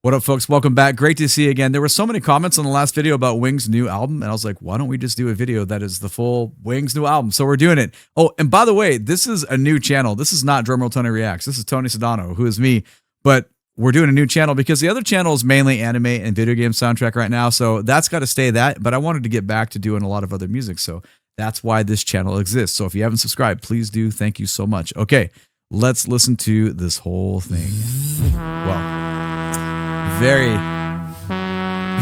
What up, folks? Welcome back. Great to see you again. There were so many comments on the last video about Wing's new album, and I was like, why don't we just do a video that is the full Wing's new album? So we're doing it. Oh, and by the way, this is a new channel. This is not Drumroll Tony Reacts. This is Tony Sodano, who is me, but we're doing a new channel because the other channel is mainly anime and video game soundtrack right now, so that's got to stay that, but I wanted to get back to doing a lot of other music, so that's why this channel exists. So if you haven't subscribed, please do. Thank you so much. Okay, let's listen to this whole thing. Well, very,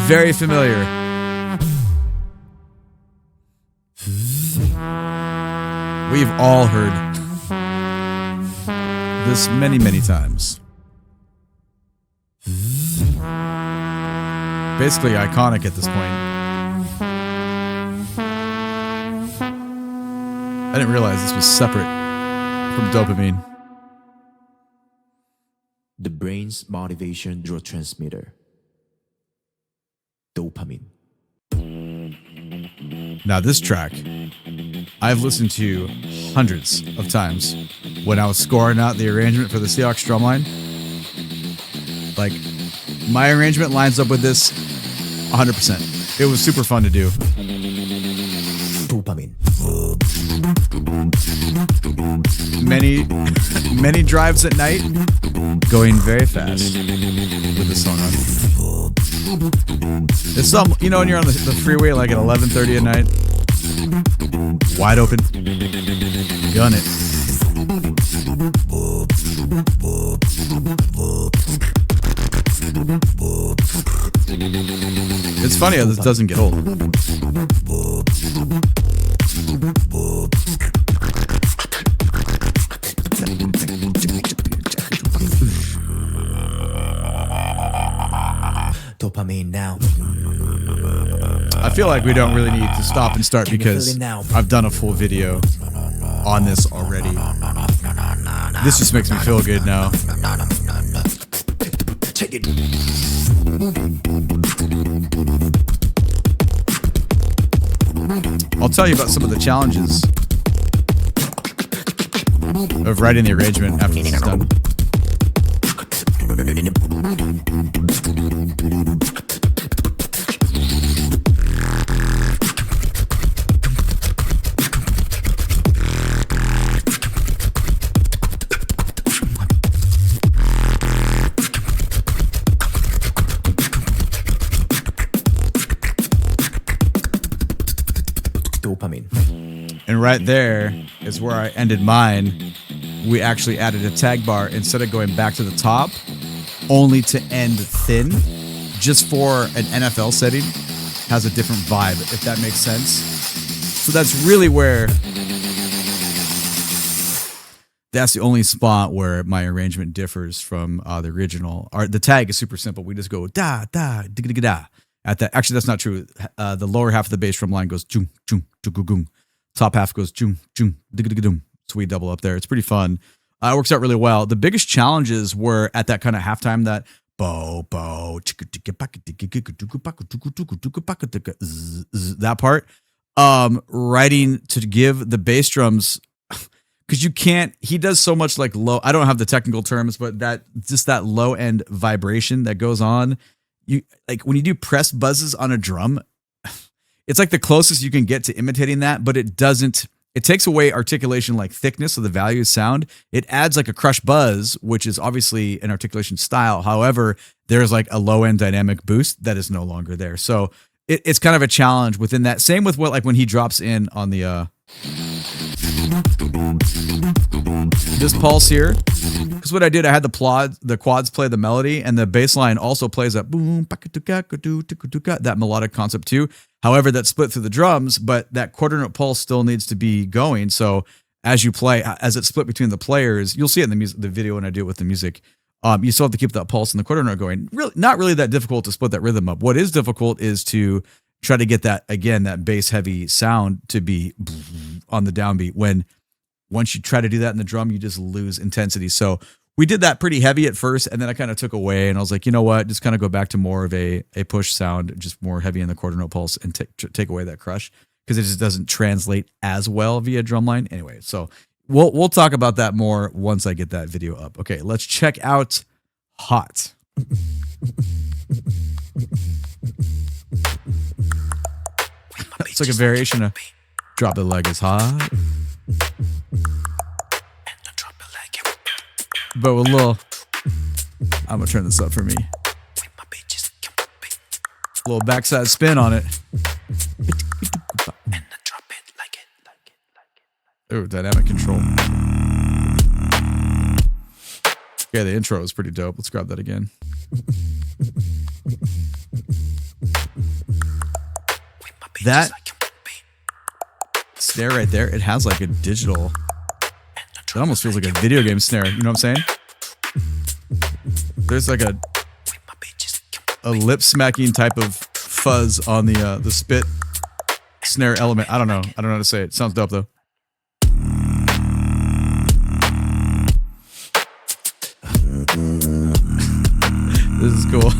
very familiar. We've all heard this many, many times. Basically iconic at this point. I didn't realize this was separate from Dopamine. The brain's motivation neurotransmitter, dopamine. Now this track, I've listened to hundreds of times when I was scoring out the arrangement for the Seahawks drumline. Like, my arrangement lines up with this 100%. It was super fun to do. Dopamine. Many drives at night, going very fast with the song on. It's some, you know, when you're on the freeway like at 11:30 at night, wide open, gun it. It's funny how this doesn't get old. Dopamine now. I feel like we don't really need to stop and start because I've done a full video on this already. This just makes me feel good now. I'll tell you about some of the challenges of writing the arrangement after this is done. Dopamine. And right there is where I ended mine. We actually added a tag bar instead of going back to the top, only to end thin, just for an NFL setting. Has a different vibe, if that makes sense. So that's really where, that's the only spot where my arrangement differs from the original. The tag is super simple. We just go da da digga digga da. At that, actually, that's not true. The lower half of the bass drum line goes chung chung chung. Top half goes chung chung digga digga dum. So we double up there. It's pretty fun. It works out really well. The biggest challenges were at that kind of halftime, that bo bo that part. Writing to give the bass drums, because you can't. He does so much like low. I don't have the technical terms, but that just that low end vibration that goes on. You like when you do press buzzes on a drum, it's like the closest you can get to imitating that, but it doesn't. It takes away articulation like thickness of the value of sound. It adds like a crush buzz, which is obviously an articulation style. However, there's like a low end dynamic boost that is no longer there. So it's kind of a challenge within that. Same with what, like when he drops in on the this pulse here, because what I did, I had the quads play the melody, and the bass line also plays that boom, that melodic concept too. However, that's split through the drums, but that quarter note pulse still needs to be going. So as you play, as it's split between the players, you'll see it in the music, the video when I do it with the music. You still have to keep that pulse and the quarter note going. Really, not really that difficult to split that rhythm up. What is difficult is to try to get that, again, that bass heavy sound to be on the downbeat. Once you try to do that in the drum, you just lose intensity. So we did that pretty heavy at first, and then I kind of took away, and I was like, you know what, just kind of go back to more of a push sound, just more heavy in the quarter note pulse, and take away that crush, because it just doesn't translate as well via drumline. Anyway, so we'll talk about that more once I get that video up. Okay, let's check out Hot. It's like a variation of drop it like it's hot. But with a little, I'm gonna turn this up for me. A little backside spin on it. Ooh, dynamic control. Yeah, the intro is pretty dope. Let's grab that again. That snare right there, it has like a digital, it almost feels like a video game snare. You know what I'm saying? There's like a lip smacking type of fuzz on the spit snare element. I don't know how to say it. Sounds dope though. This is cool.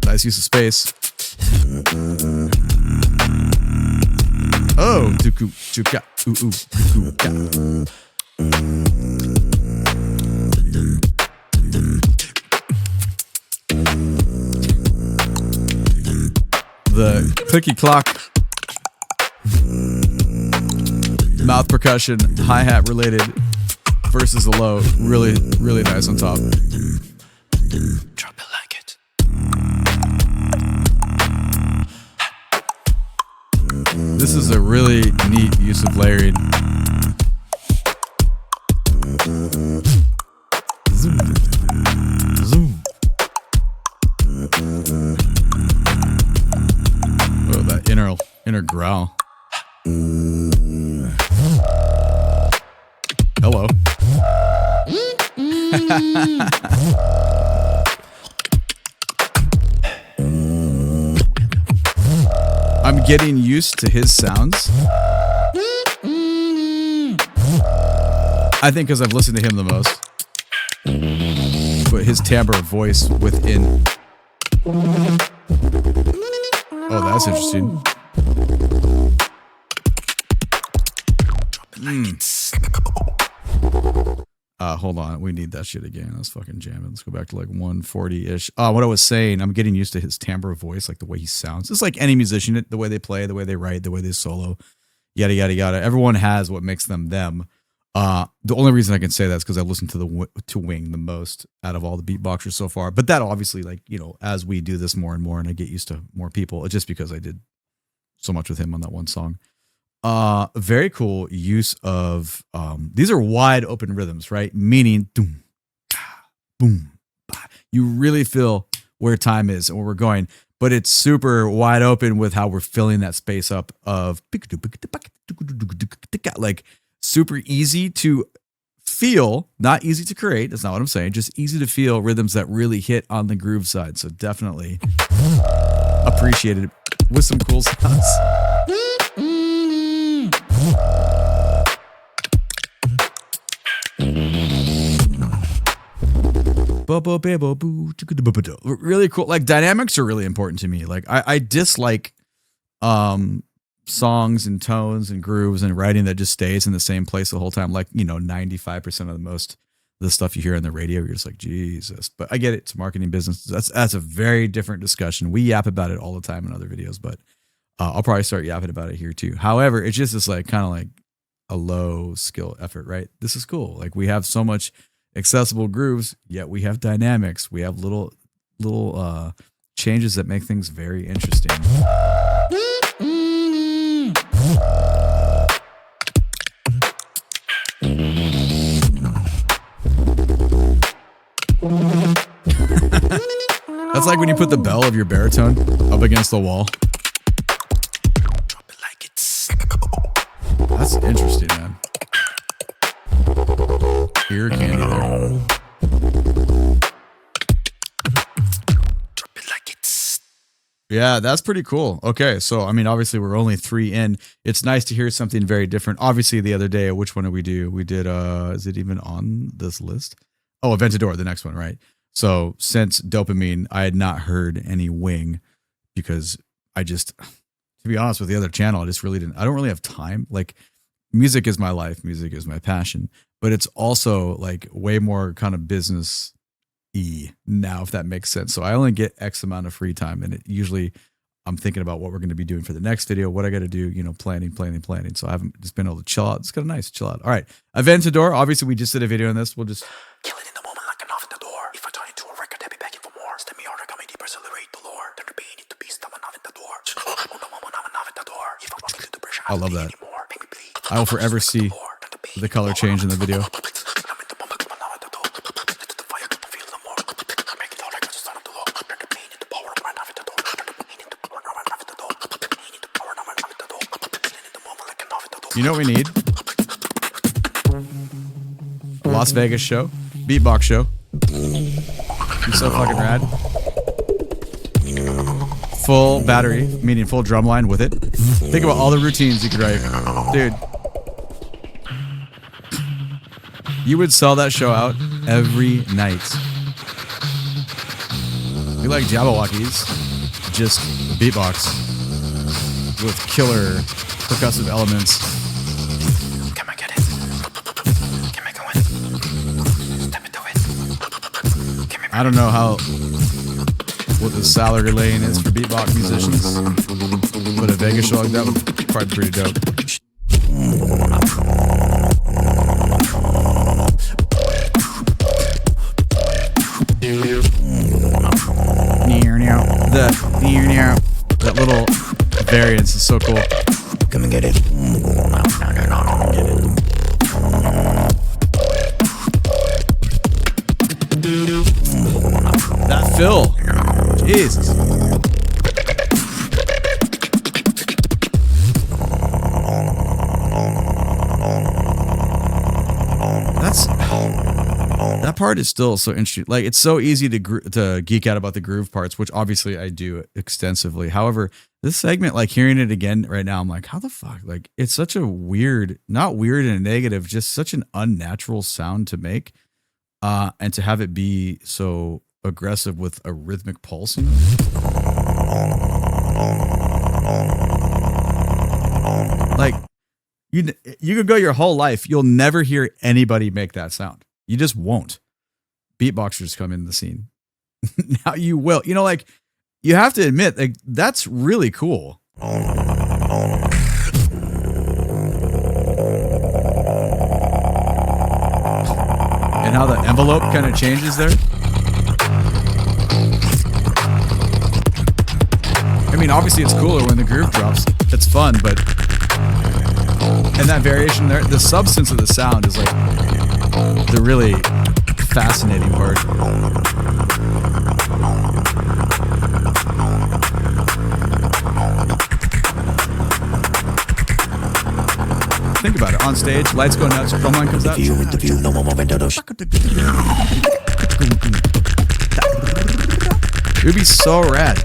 Nice use of space. Oh, tuku, chuka, ooh, tuka. The clicky clock, mouth percussion, hi-hat related versus a low, really, really nice on top. Drop it like it. This is a really neat use of layering. Zoom. Zoom. Oh, that inner growl. Hello. I'm getting used to his sounds. I think because I've listened to him the most. But his timbre of voice within. Oh, that's interesting. Hold on. We need that shit again. Let's fucking jam it. Let's go back to like 140-ish. What I was saying, I'm getting used to his timbre of voice, like the way he sounds. It's like any musician, the way they play, the way they write, the way they solo, yada, yada, yada. Everyone has what makes them them. The only reason I can say that is because I've listened to Wing the most out of all the beatboxers so far. But that obviously, like, you know, as we do this more and more and I get used to more people, it's just because I did so much with him on that one song. Very cool use of, these are wide open rhythms, right? Meaning, boom, boom, you really feel where time is and where we're going, but it's super wide open with how we're filling that space up of like super easy to feel, not easy to create. That's not what I'm saying. Just easy to feel rhythms that really hit on the groove side. So definitely appreciated with some cool sounds. Really cool. Like dynamics are really important to me. Like I dislike songs and tones and grooves and writing that just stays in the same place the whole time. Like, you know, 95% of the stuff you hear on the radio, you're just like, Jesus. But I get it. It's a marketing business. That's a very different discussion. We yap about it all the time in other videos, but I'll probably start yapping about it here too. However, it's just this like kind of like a low skill effort, right? This is cool. Like we have so much accessible grooves, yet we have dynamics. We have little changes that make things very interesting. That's like when you put the bell of your baritone up against the wall. That's interesting, man. Ear candy there. Yeah, that's pretty cool. Okay, so I mean, obviously we're only 3 in. It's nice to hear something very different. Obviously, the other day, which one did we do? We did, is it even on this list? Oh, Aventador, the next one, right? So since Dopamine, I had not heard any Wing because I just, to be honest with the other channel, I don't really have time. Like music is my life. Music is my passion, but it's also like way more kind of business E now, if that makes sense. So I only get X amount of free time, and it usually I'm thinking about what we're going to be doing for the next video, what I got to do, you know, planning. So I haven't just been able to chill out. It's kind of nice, chill out. All right. Aventador. Obviously, we just did a video on this. We'll just Kill it in the moment like an Aventador. If I turn into a record, I'll be begging for more. Step me harder, come deeper, accelerate the lore. Turn the pain into beast, I'm an Aventador. I'm an Aventador. If I'm walking through the pressure, I love that. anymore. Make me bleed. I will forever see the color change in the video. You know what we need? A Las Vegas show. Beatbox show. He's so fucking rad. Full battery, meaning full drum line with it. Think about all the routines you could write. Dude. You would sell that show out every night. We like Jabberwockies. Just beatbox. With killer percussive elements. Can I get it? Can I go in? Step into it. I don't know what the salary lane is for beatbox musicians, but a Vegas show like that would probably be pretty dope. That little variance is so cool. Come and get it. That fill. Jesus. That part is still so interesting. Like, it's so easy to geek out about the groove parts, which obviously I do extensively. However, this segment, like hearing it again right now, I'm like, how the fuck? Like, it's such a weird, not weird in a negative, just such an unnatural sound to make. And to have it be so aggressive with a rhythmic pulse, you know? Like, you could go your whole life, you'll never hear anybody make that sound. You just won't. Beatboxers come in the scene. Now you will. You know, like, you have to admit, like, that's really cool. And how the envelope kind of changes there. I mean, obviously it's cooler when the groove drops. It's fun, but... And that variation there, the substance of the sound is like the really fascinating part. Think about it. On stage, lights go nuts, drum line comes out. It would be so rad.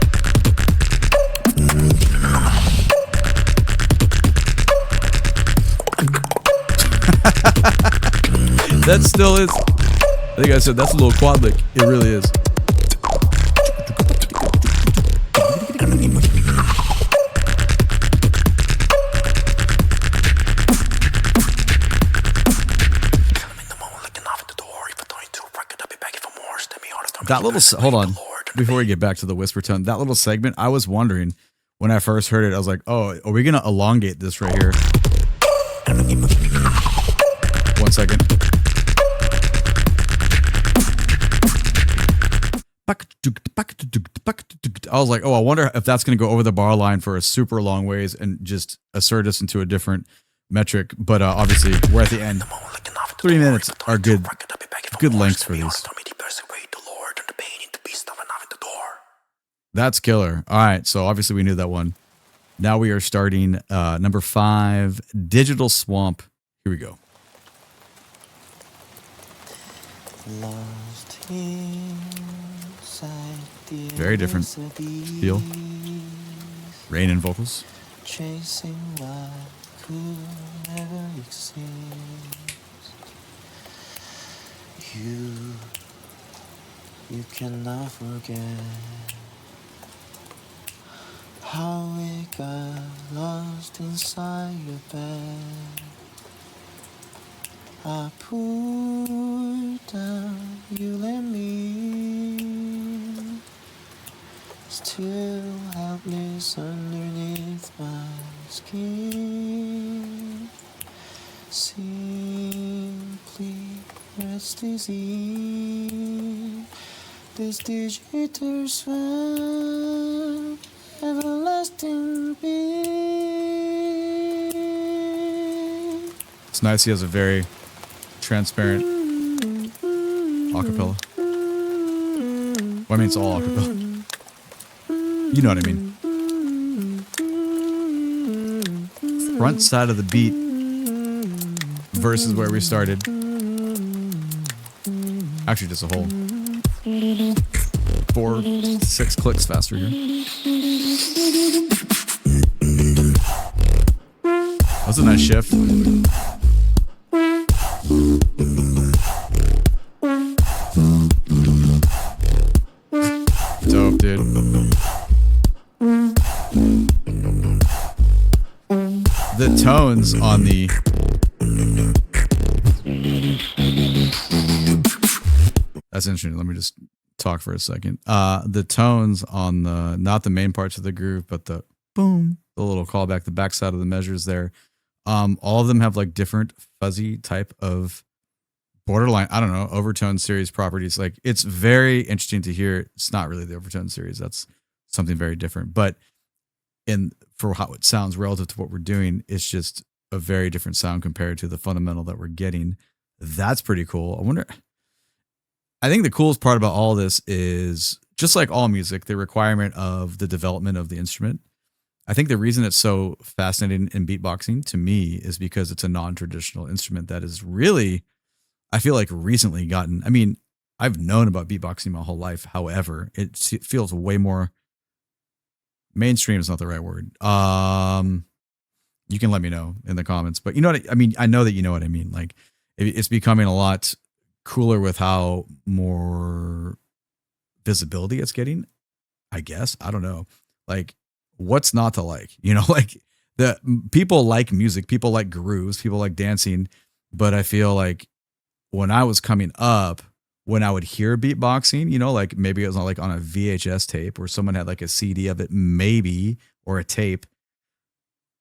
That still is. I think I said that's a little quad lick. It really is. That little, hold on, before we get back to the whisper tone, that little segment, I was wondering when I first heard it, I was like, oh, are we going to elongate this right here? 1 second. I was like, oh, I wonder if that's going to go over the bar line for a super long ways and just assert us into a different metric. But obviously, we're at the end. 3 minutes are good lengths for these. That's killer. All right, so obviously we knew that one. Now we are starting number 5, Digital Swamp. Here we go. Very different feel. Rain and vocals. Chasing what could never exist. You cannot forget how we got lost inside your bed. I pulled down, you let me Still helpless underneath my skin. Simply rest easy. This digital swam, everlasting peace. It's nice. He has a very transparent acapella. Well, I mean, it's all acapella. You know what I mean. Front side of the beat versus where we started. Actually, just a whole 4, 6 clicks faster here. That was a nice shift. Dope, dude. The tones on the that's interesting. Let me just talk for a second. The tones on the not the main parts of the groove, but the boom, the little callback, the backside of the measures there. All of them have like different fuzzy type of borderline, I don't know, overtone series properties. Like it's very interesting to hear. It's not really the overtone series. That's something very different. But for how it sounds relative to what we're doing, it's just a very different sound compared to the fundamental that we're getting. That's pretty cool. I think the coolest part about all this is just like all music, the requirement of the development of the instrument. I think the reason it's so fascinating in beatboxing to me is because it's a non-traditional instrument that is really, I feel like recently gotten, I mean, I've known about beatboxing my whole life. However, it feels way more mainstream is not the right word. You can let me know in the comments, but you know what I mean? I know that you know what I mean. Like it's becoming a lot cooler with how more visibility it's getting, I guess. I don't know. Like what's not to like, you know, like the people like music, people like grooves, people like dancing. But I feel like when I was coming up, when I would hear beatboxing, you know, like maybe it was like on a VHS tape or someone had like a CD of it, maybe, or a tape.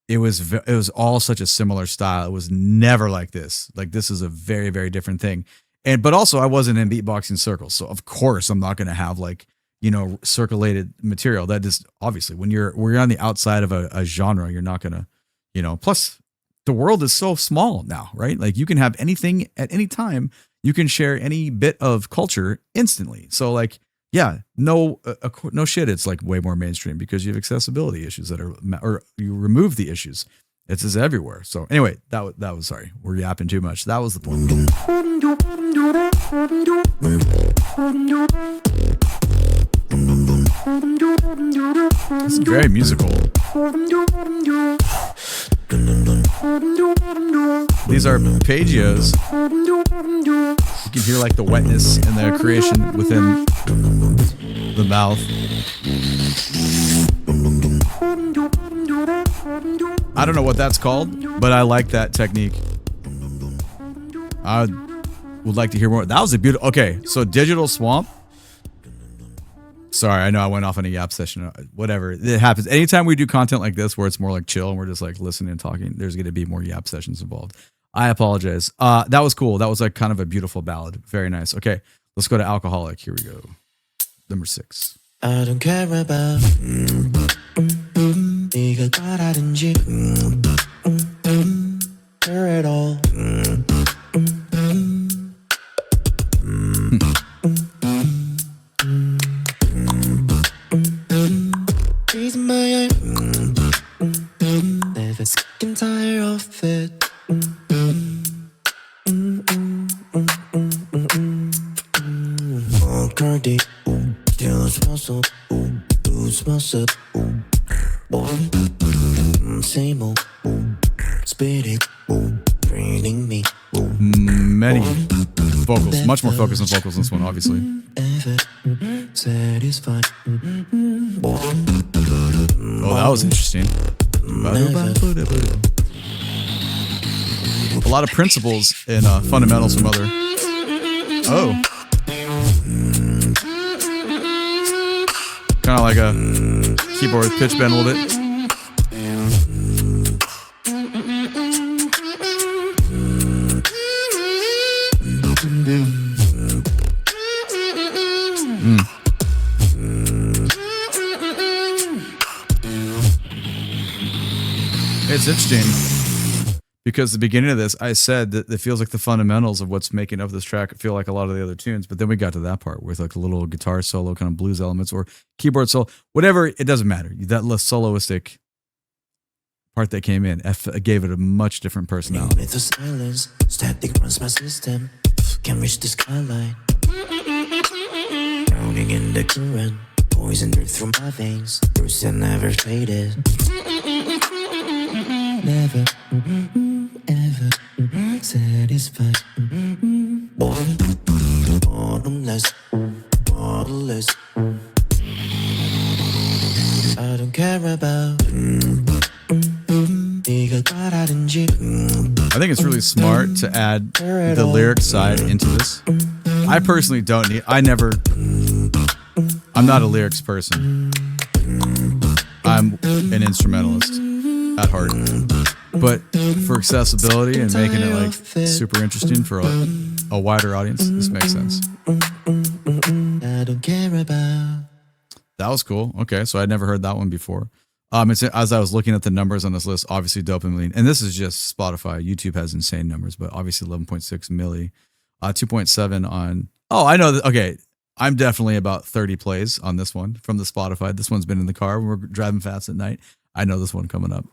It was all such a similar style. It was never like this. Like this is a very, very different thing. But also I wasn't in beatboxing circles. So of course I'm not going to have like, you know, circulated material. That is obviously when you're on the outside of a genre, you're not going to, you know, plus the world is so small now, right? Like you can have anything at any time. You can share any bit of culture instantly. So like, yeah, no shit. It's like way more mainstream because you have accessibility issues that are, or you remove the issues. It's just everywhere. So anyway, that was sorry. We're yapping too much. That was the point. It's very musical. These are arpeggios. You can hear like the wetness and the creation within the mouth. I don't know what that's called, but I like that technique. I would like to hear more. That was a beautiful. Okay, so Digital Swamp. Sorry, I know I went off on a yap session. Whatever. It happens. Anytime we do content like this where it's more like chill and we're just like listening and talking, there's going to be more yap sessions involved. I apologize. That was cool. That was like kind of a beautiful ballad. Very nice. Okay, let's go to Alcoholic. Here we go. Number 6. I don't care about 네가 바라든지 care at all. Raising my arm, never sick and tired of it. Cardi, Deus muscle, lose muscle, same old, spirit, breathing me. Many vocals, much more focus on vocals in this one, obviously. Satisfied. Oh, that was interesting. A lot of principles and fundamentals from other. Oh. Kind kind of like a keyboard pitch bend a little bit. It's interesting because the beginning of this, I said that it feels like the fundamentals of what's making up this track feel like a lot of the other tunes, but then we got to that part with like a little guitar solo, kind of blues elements or keyboard solo, whatever. It doesn't matter. That less soloistic part that came in gave it a much different personality. With the silence, static runs my system. Can reach the skyline. Drowning in the current, poison drip through my veins. Bruce and never faded. Never, ever satisfied. Bottomless, bottomless. I don't care about. I think it's really smart to add the lyric side into this. I personally don't need. I'm not a lyrics person. I'm an instrumentalist at heart. But for accessibility and making it like super interesting for a wider audience, this makes sense. I don't care about. That was cool. Okay, so I'd never heard that one before. As I was looking at the numbers on this list, obviously Dopamine, and this is just Spotify. YouTube has insane numbers, but obviously 11.6 milli, 2.7 on. Oh, I know that. Okay, I'm definitely about 30 plays on this one from the Spotify. This one's been in the car when we're driving fast at night. I know this one coming up.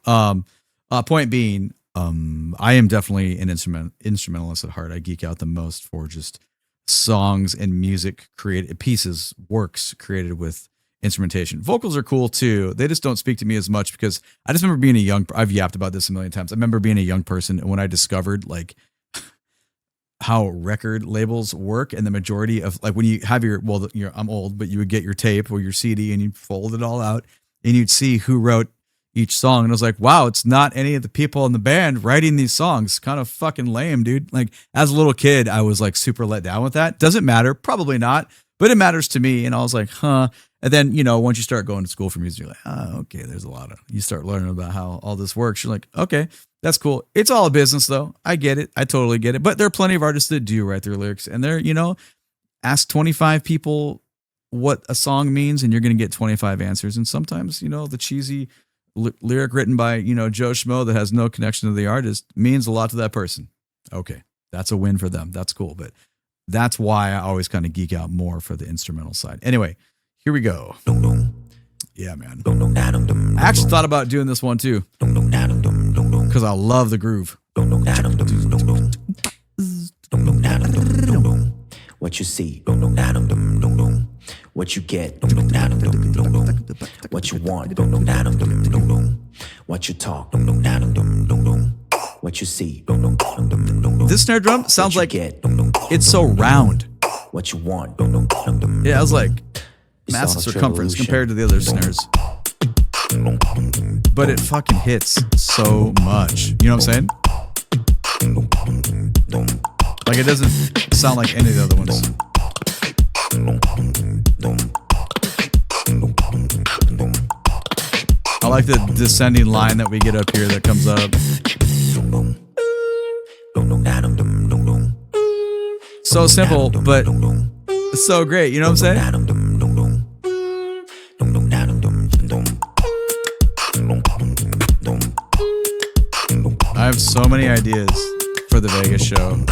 Point being, I am definitely an instrumentalist at heart. I geek out the most for just songs and music created pieces, works created with instrumentation. Vocals are cool too. They just don't speak to me as much because I just remember being I've yapped about this a million times. I remember being a young person and when I discovered like how record labels work and the majority of like when you have I'm old, but you would get your tape or your CD and you fold it all out and you'd see who wrote each song. And I was like, wow, it's not any of the people in the band writing these songs. Kind of fucking lame, dude. Like as a little kid, I was like super let down with that. Doesn't matter. Probably not, but it matters to me. And I was like, huh. And then, once you start going to school for music, you're like, oh, okay, there's a lot of, you start learning about how all this works. You're like, okay, that's cool. It's all a business though. I get it. I totally get it. But there are plenty of artists that do write their lyrics and they're, ask 25 people what a song means and you're going to get 25 answers. And sometimes, the cheesy lyric written by, Joe Schmo that has no connection to the artist means a lot to that person. Okay. That's a win for them. That's cool. But that's why I always kind of geek out more for the instrumental side. Anyway, here we go. Yeah, man. I actually thought about doing this one too because I love the groove. What you see, what you get, what you want, what you talk, what you see. This snare drum sounds like it's so round. What you want. Yeah, I was like massive circumference compared to the other snares. But it fucking hits so much. You know what I'm saying? Like it doesn't sound like any of the other ones. I like the descending line that we get up here that comes up. So simple, but so great. You know what I'm saying? I have so many ideas for the Vegas show and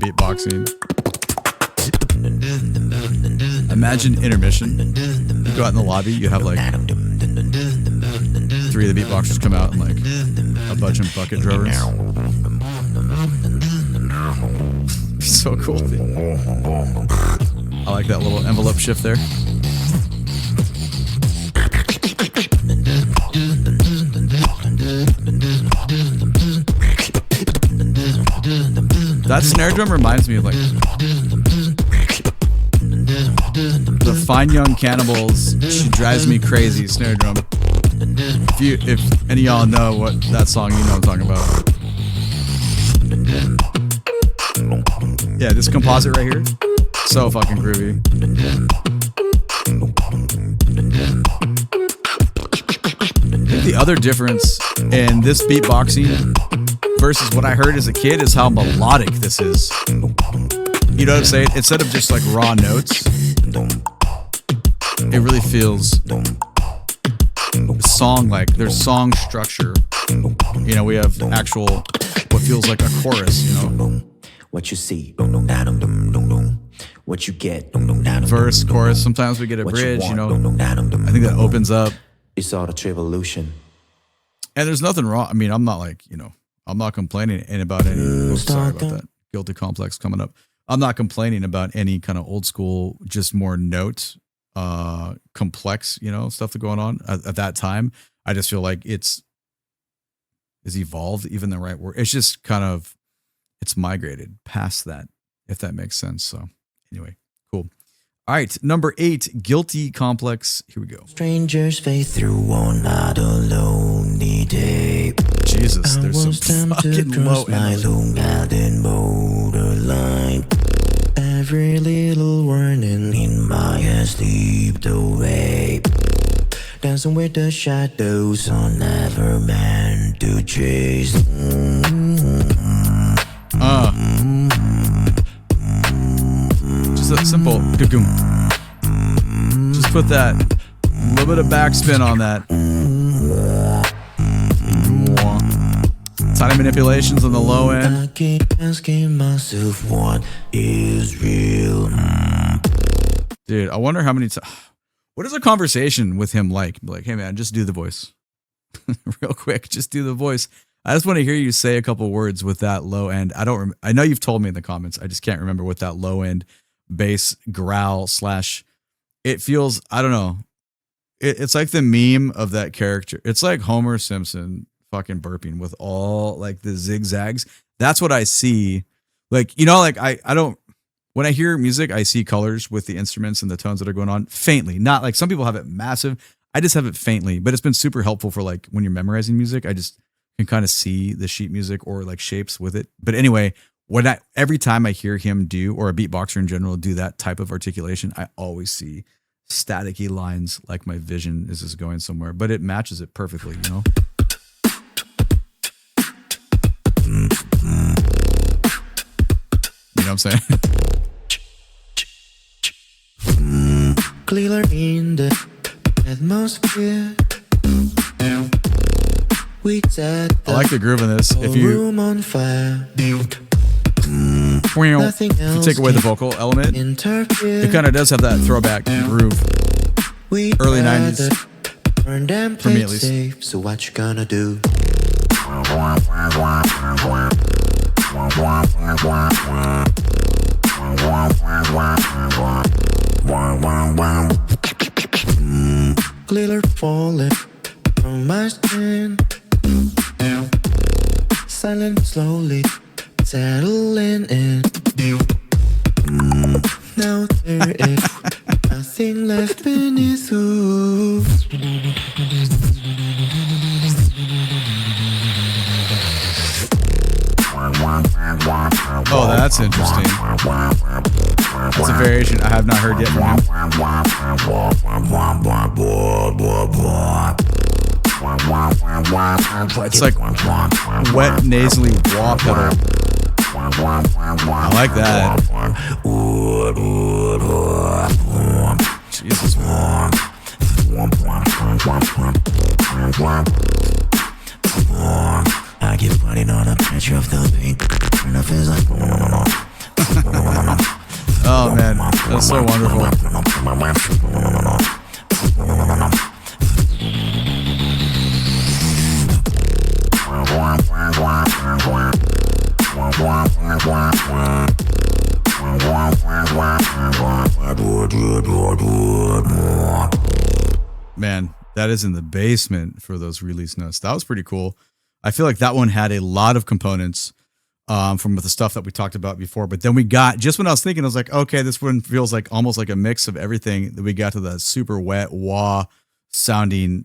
beatboxing. Imagine intermission. You go out in the lobby, you have like 3 of the beatboxers come out and like a bunch of bucket drovers. So cool. I like that little envelope shift there. That snare drum reminds me of like the Fine Young Cannibals She Drives Me Crazy snare drum. If any of y'all know what that song, you know what I'm talking about. Yeah, this composite right here, so fucking groovy. think the other difference in this beatboxing versus what I heard as a kid is how melodic this is. You know what I'm saying? Instead of just like raw notes, it really feels song-like. There's song structure. You know, we have actual, what feels like a chorus, you know? What you see, what you get, Verse, chorus. Sometimes we get a bridge, you know? I think that opens up. It's all the Triviallusion. And there's nothing wrong. I mean, I'm not like, you know, I'm not complaining about any. Oh, sorry about that. Guilty complex coming up. I'm not complaining about any kind of old school, just more note, complex, you know, stuff that going on at that time. I just feel like is evolved, even the right word. It's just kind of, it's migrated past that, if that makes sense. So anyway, cool. All right, number 8, guilty complex. Here we go. Strangers fade through on not a lonely day. Jesus, there's some fucking low my Long Island borderline. Every little warning in my head slipped away. Dancing with the shadows are never meant to chase. Just a simple gagoom. Just put that little bit of backspin on that. Tiny manipulations on the low end. I keep asking myself what is real. Dude, I wonder how many times. What is a conversation with him like? Be like, hey man, just do the voice. Real quick, just do the voice. I just want to hear you say a couple words with that low end. I know you've told me in the comments. I just can't remember what that low end bass growl / it feels, I don't know. It's like the meme of that character. It's like Homer Simpson fucking burping with all like the zigzags. That's what I see. Like, you know, like I don't, when I hear music, I see colors with the instruments and the tones that are going on faintly. Not like some people have it massive. I just have it faintly, but it's been super helpful for like when you're memorizing music. I just can kind of see the sheet music or like shapes with it. But anyway, every time I hear him do, or a beatboxer in general, do that type of articulation, I always see staticky lines, like my vision is just going somewhere, but it matches it perfectly, you know? You know what I'm saying? Clearer in the atmosphere. I like the groove in this. If you take away the vocal element, it kind of does have that throwback groove. Early 90s. For me at least. So what you gonna do? Glitter falling from my skin. Silent slowly settling in. Now there is nothing left beneath you. Oh, that's interesting. That's a variation I have not heard yet from him. It's like wet, nasally wah pedal. I like that. Jesus, man. I keep running on a picture of the pink. And it feels like oh man, that's so wonderful. Man, that is in the basement for those release notes. That was pretty cool. I feel like that one had a lot of components from the stuff that we talked about before. But then we got, just when I was thinking, I was like, okay, this one feels like almost like a mix of everything. That we got to the super wet, wah sounding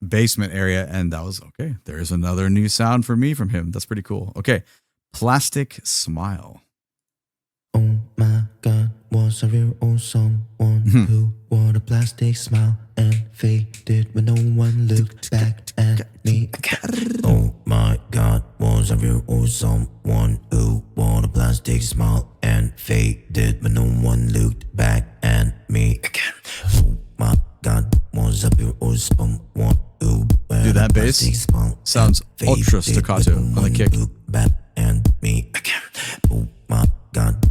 basement area. And that was, okay, there's another new sound for me from him. That's pretty cool. Okay, Plastic Smile. oh my God, what was a real old someone who wore a plastic smile and faded when no one looked back at me. Oh my God, was a real old someone who wore a plastic smile and faded when no one looked back at me. Oh my God, was a real old someone who wore Dude, that a bass plastic smile sounds and ultra faded staccato when on no the one kick. looked back at me. Oh my God.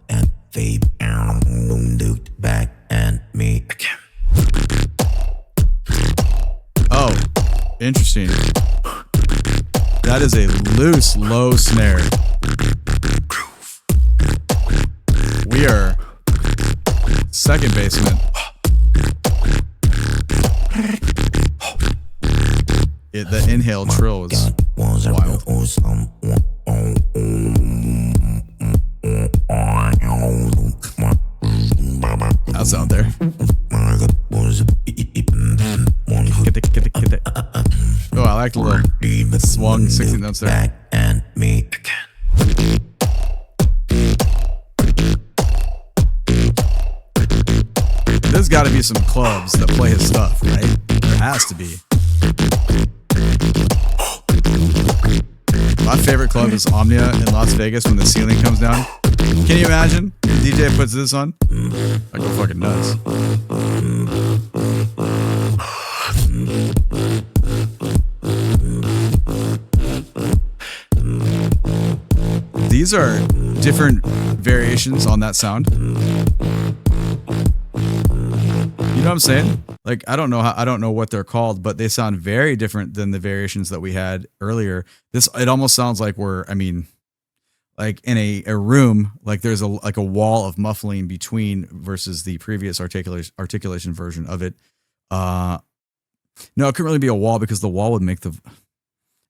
And fade looked back at me. Oh, interesting. That is a loose, low snare. We are second basement. The inhale trill was wild. That's out there. Oh, I like the little swung 16 notes there. There's got to be some clubs that play his stuff, right? There has to be. My favorite club is Omnia in Las Vegas when the ceiling comes down. Can you imagine? The DJ puts this on. I go fucking nuts. These are different variations on that sound. You know what I'm saying? Like, I don't know what they're called, but they sound very different than the variations that we had earlier. It almost sounds like like in a room, like there's a wall of muffling between versus the previous articulation version of it. No, it couldn't really be a wall because the wall would make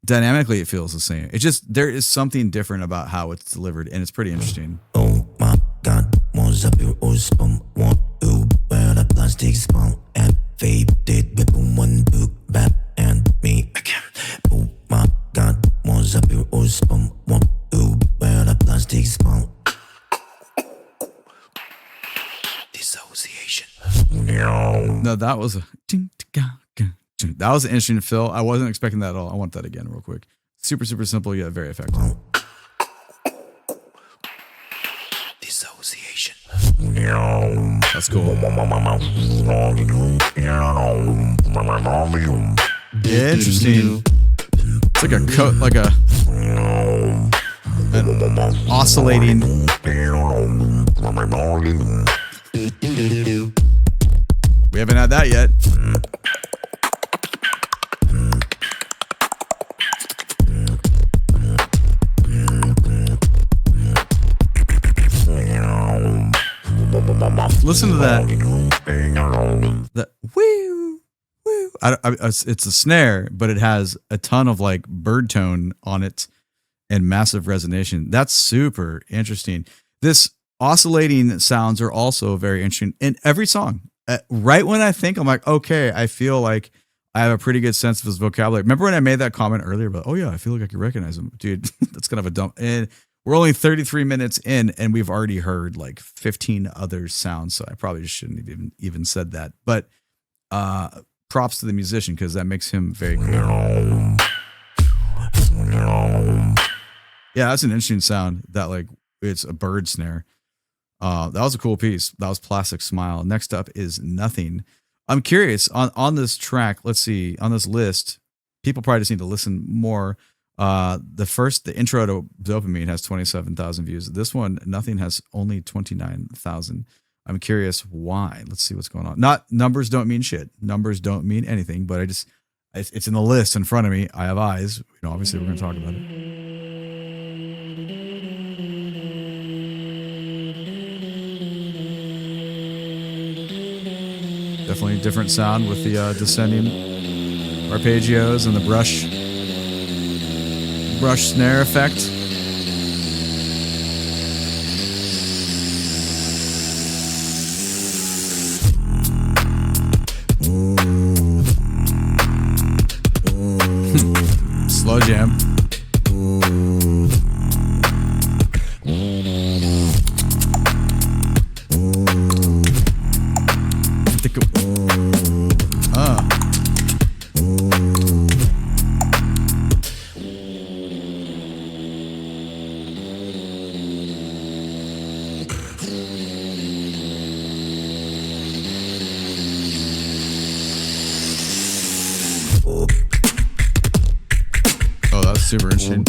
dynamically it feels the same. It's just there is something different about how it's delivered, and it's pretty interesting. Oh my God, was up your old spum, one who wear a plastic spum and faded with one book back and me again. Oh my God, was up your old spum, one who wear a plastic spum. Dissociation. No, that was an interesting fill. I wasn't expecting that at all. I want that again real quick. Super, super simple, yet very effective. Dissociation. That's cool. Interesting. It's like an oscillating. We haven't had that yet. Listen to that. That woo woo. It's a snare, but it has a ton of like bird tone on it and massive resonation. That's super interesting. This oscillating sounds are also very interesting in every song. Right when I think I'm like, okay, I feel like I have a pretty good sense of his vocabulary. Remember when I made that comment earlier about, oh yeah, I feel like I can recognize him, dude. That's kind of a dump. And we're only 33 minutes in, and we've already heard like 15 other sounds. So I probably shouldn't have even said that. But props to the musician because that makes him very cool. Yeah, that's an interesting sound. That like it's a bird snare. That was a cool piece. That was Plastic Smile. Next up is Nothing. I'm curious on this track. Let's see, on this list, people probably just need to listen more. The intro to Dopamine has 27,000 views. This one, Nothing, has only 29,000. I'm curious why. Let's see what's going on. Numbers don't mean shit. Numbers don't mean anything, but it's in the list in front of me. I have eyes. You know, obviously we're going to talk about it. Definitely a different sound with the descending arpeggios and the brush snare effect. Slow jam. super interesting.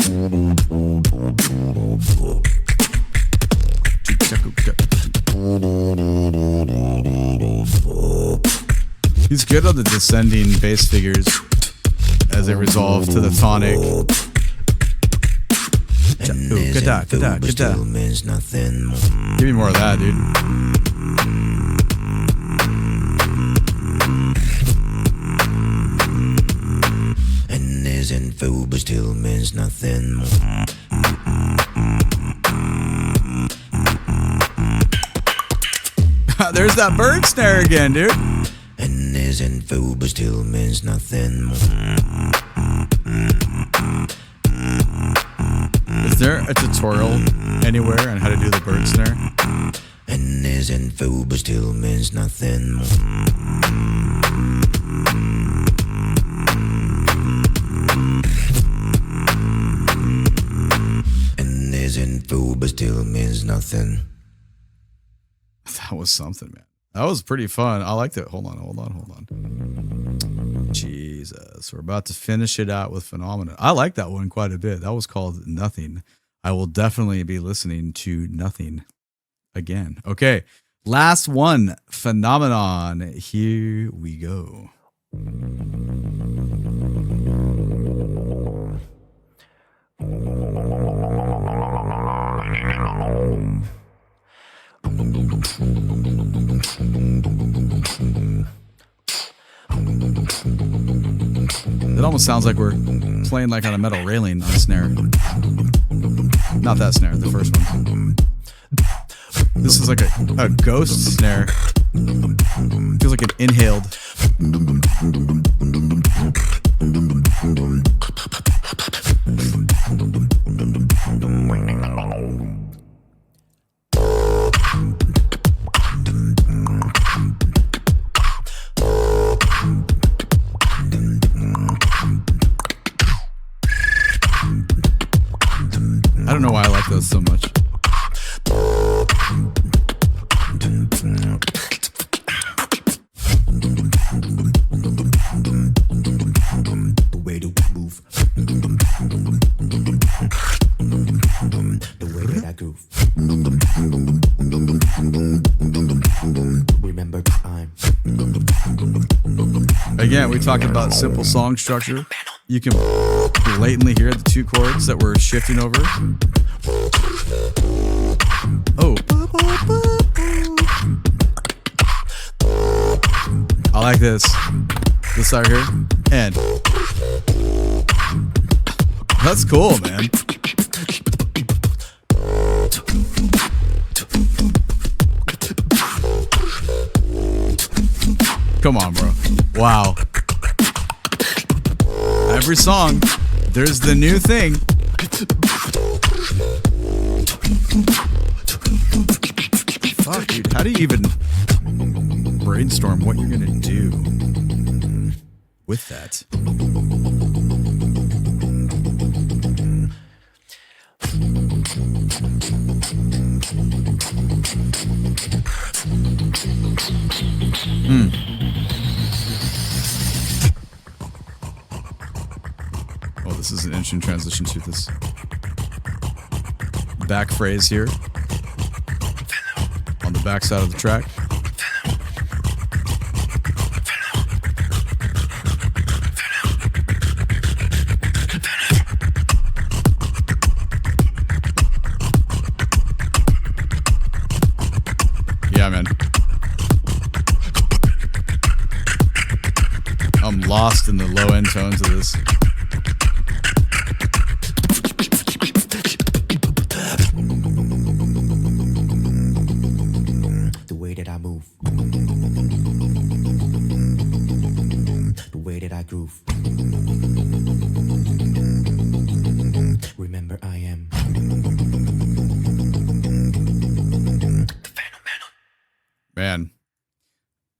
He's good on the descending bass figures as they resolve to the tonic. Give me more of that, dude. And isn't food but still means nothing. There's that bird snare again, dude. And isn't food but still means nothing. Is there a tutorial anywhere on how to do the bird snare? And isn't food but still means nothing. And isn't food but still means nothing. That was something, man. That was pretty fun. I liked it. Hold on. Jesus. We're about to finish it out with Phenomenon. I like that one quite a bit. That was called Nothing. I will definitely be listening to Nothing again. Okay. Last one, Phenomenon. Here we go. It almost sounds like we're playing like on a metal railing on a snare. Not that snare, the first one. This is like a ghost snare. Feels like an inhaled. I don't know why I like those so much. The way to move. The way that I groove. Remember time. Again, we talked about simple song structure. You can blatantly hear the two chords that we're shifting over. Oh. I like this. This out here. And that's cool, man. Come on, bro. Wow. Every song, there's the new thing. Fuck, dude. How do you even brainstorm what you're gonna do with that? Oh, this is an interesting transition to this back phrase here on the back side of the track. Yeah, man. I'm lost in the low end tones of this. The way that I move. The way that I groove. Remember I am. Man,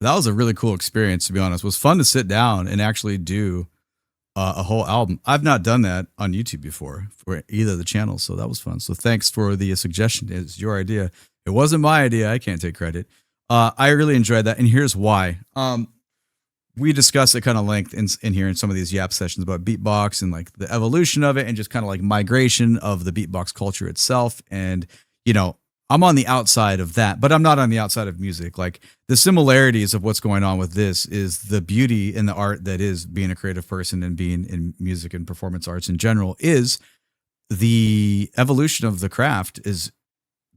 that was a really cool experience, to be honest. It was fun to sit down and actually do a whole album. I've not done that on YouTube before for either of the channels, so that was fun. So thanks for the suggestion. It's your idea. It wasn't my idea. I can't take credit. I really enjoyed that, and here's why. we discuss it kind of length in here in some of these Yap sessions about beatbox and like the evolution of it and just kind of like migration of the beatbox culture itself. And, I'm on the outside of that, but I'm not on the outside of music. Like the similarities of what's going on with this is the beauty in the art that is being a creative person and being in music and performance arts in general is the evolution of the craft is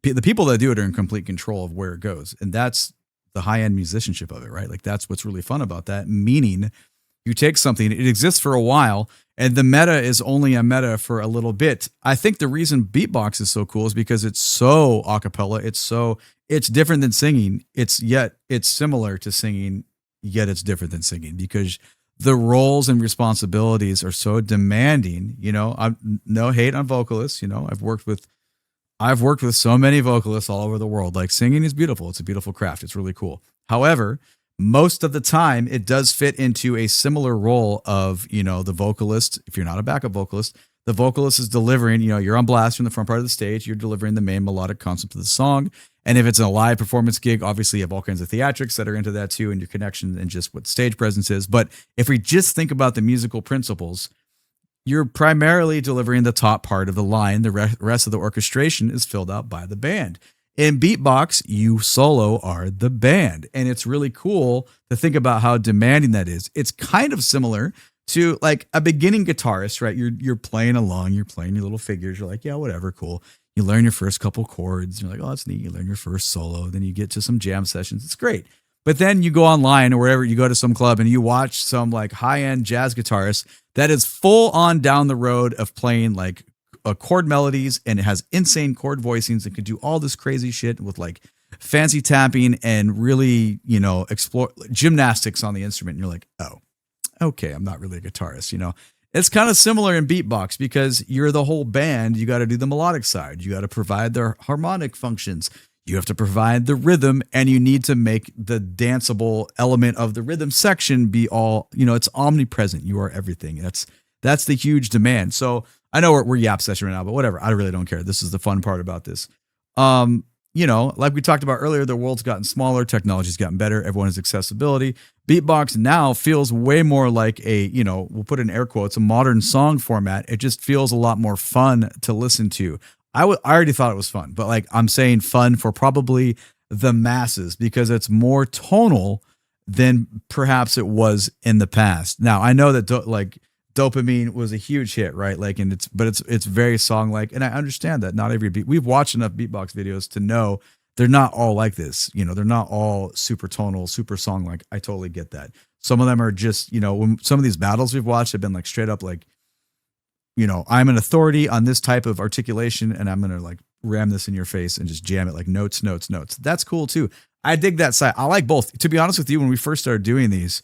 the people that do it are in complete control of where it goes. And that's the high end musicianship of it, right? Like that's what's really fun about that. Meaning you take something, it exists for a while, and the meta is only a meta for a little bit. I think the reason beatbox is so cool is because it's so a cappella. It's different than singing. It's similar to singing, yet it's different than singing because the roles and responsibilities are so demanding. I'm no hate on vocalists. I've worked with so many vocalists all over the world. Like singing is beautiful. It's a beautiful craft. It's really cool. However, most of the time it does fit into a similar role of, the vocalist. If you're not a backup vocalist, the vocalist is delivering, you're on blast from the front part of the stage. You're delivering the main melodic concept of the song. And if it's a live performance gig, obviously you have all kinds of theatrics that are into that too, and your connection and just what stage presence is. But if we just think about the musical principles, you're primarily delivering the top part of the line. The rest of the orchestration is filled out by the band. In beatbox, you solo are the band. And it's really cool to think about how demanding that is. It's kind of similar to like a beginning guitarist, right? You're playing along, you're playing your little figures. You're like, yeah, whatever, cool. You learn your first couple chords. You're like, oh, that's neat. You learn your first solo. Then you get to some jam sessions. It's great. But then you go online or wherever, you go to some club and you watch some like high-end jazz guitarist that is full on down the road of playing like chord melodies, and it has insane chord voicings and could do all this crazy shit with like fancy tapping and really, explore gymnastics on the instrument. And you're like, oh, okay, I'm not really a guitarist. It's kind of similar in beatbox because you're the whole band. You got to do the melodic side. You got to provide the harmonic functions. You have to provide the rhythm, and you need to make the danceable element of the rhythm section be all, it's omnipresent. You are everything. That's the huge demand. So I know we're Yap session right now, but whatever. I really don't care. This is the fun part about this. Like we talked about earlier, the world's gotten smaller. Technology's gotten better. Everyone has accessibility. Beatbox now feels way more like we'll put in air quotes, a modern song format. It just feels a lot more fun to listen to. I already thought it was fun, but like I'm saying fun for probably the masses because it's more tonal than perhaps it was in the past. Now I know that Dopamine was a huge hit, right? Like, and it's very song-like, and I understand that not every beat. We've watched enough beatbox videos to know they're not all like this. They're not all super tonal, super song-like. I totally get that. Some of them are just, when some of these battles we've watched have been like straight up like, I'm an authority on this type of articulation, and I'm gonna like ram this in your face and just jam it like notes. That's cool too. I dig that side. I like both. To be honest with you, when we first started doing these,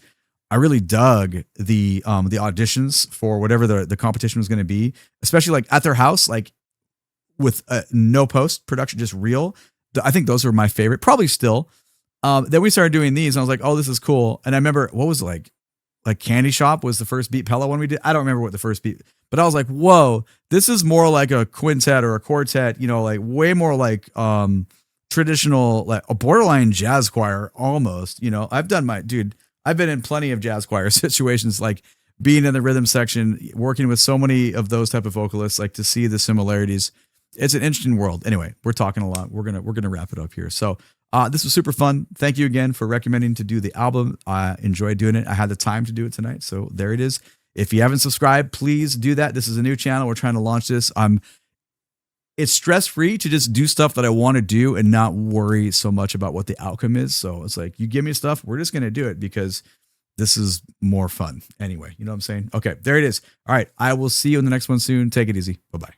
I really dug the auditions for whatever the competition was going to be, especially like at their house, like with no post production, just real. I think those were my favorite, probably still. Then we started doing these, and I was like, oh, this is cool. And I remember what was it like Candy Shop was the first Beat Pella one we did. I don't remember what the first beat, but I was like, whoa, this is more like a quintet or a quartet, like way more like traditional, like a borderline jazz choir almost. I've been in plenty of jazz choir situations, like being in the rhythm section, working with so many of those type of vocalists, like to see the similarities. It's an interesting world. Anyway, we're talking a lot. We're gonna wrap it up here. So this was super fun. Thank you again for recommending to do the album. I enjoyed doing it. I had the time to do it tonight, so there it is. If you haven't subscribed, please do that. This is a new channel. We're trying to launch this. It's stress-free to just do stuff that I want to do and not worry so much about what the outcome is. So it's like, you give me stuff, we're just going to do it because this is more fun. Anyway, you know what I'm saying? Okay, there it is. All right, I will see you in the next one soon. Take it easy. Bye-bye.